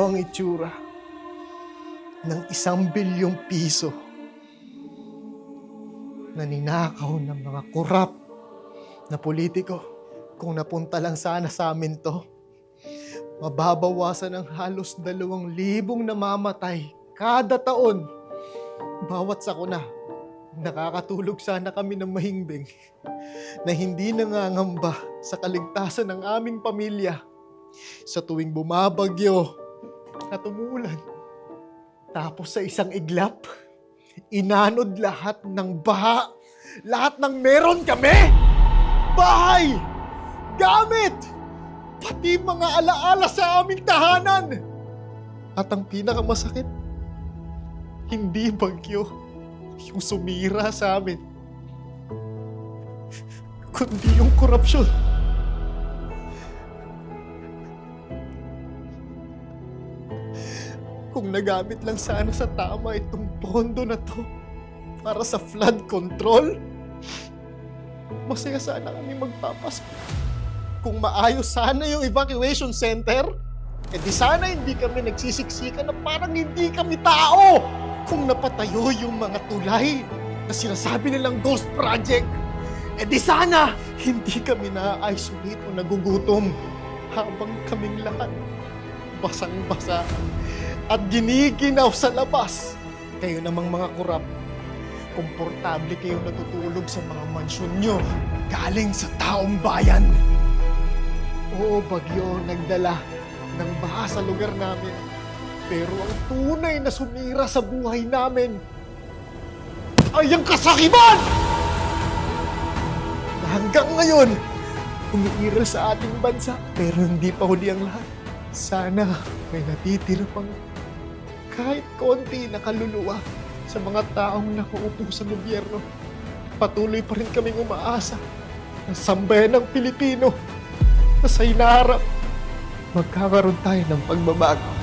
ang itsura ng 1 bilyong piso na ninakaw ng mga korap na politiko. Kung napunta lang sana sa amin to, mababawasan ng halos 2,000 namamatay kada taon. Bawat sakuna, nakakatulog sana kami ng mahimbing na hindi nangangamba sa kaligtasan ng aming pamilya sa tuwing bumabagyo at umuulan. Tapos sa isang iglap, inanod lahat ng baha, lahat ng meron kami! Bahay! Gamit! Pati mga alaala sa aming tahanan! At ang pinakamasakit, hindi bagyo yung sumira sa amin, kundi yung korupsyon. Kung nagamit lang sana sa tama itong pondo na to para sa flood control, masaya sana kami magpapas. Kung maayos sana yung evacuation center, di sana hindi kami nagsisiksikan na parang hindi kami tao. Kung napatayo yung mga tulay na sinasabi nilang ghost project, di sana hindi kami na-isolate o nagugutom habang kaming lahat basang-basa at giniginaw sa labas. Kayo namang mga kurap, komportable kayong natutulog sa mga mansyon nyo galing sa taong bayan. Oo, bagyo nagdala ng baha sa lugar namin. Pero ang tunay na sumira sa buhay namin ay ang kasakiman! Na hanggang ngayon, umiiral sa ating bansa. Pero hindi pa huli ang lahat. Sana may natitira pang kahit konti na kaluluwa sa mga taong nakaupo sa gobyerno. Patuloy pa rin kaming umaasa na sambayan ng Pilipino na sa hinaharap magkakaroon tayo ng pagbabago.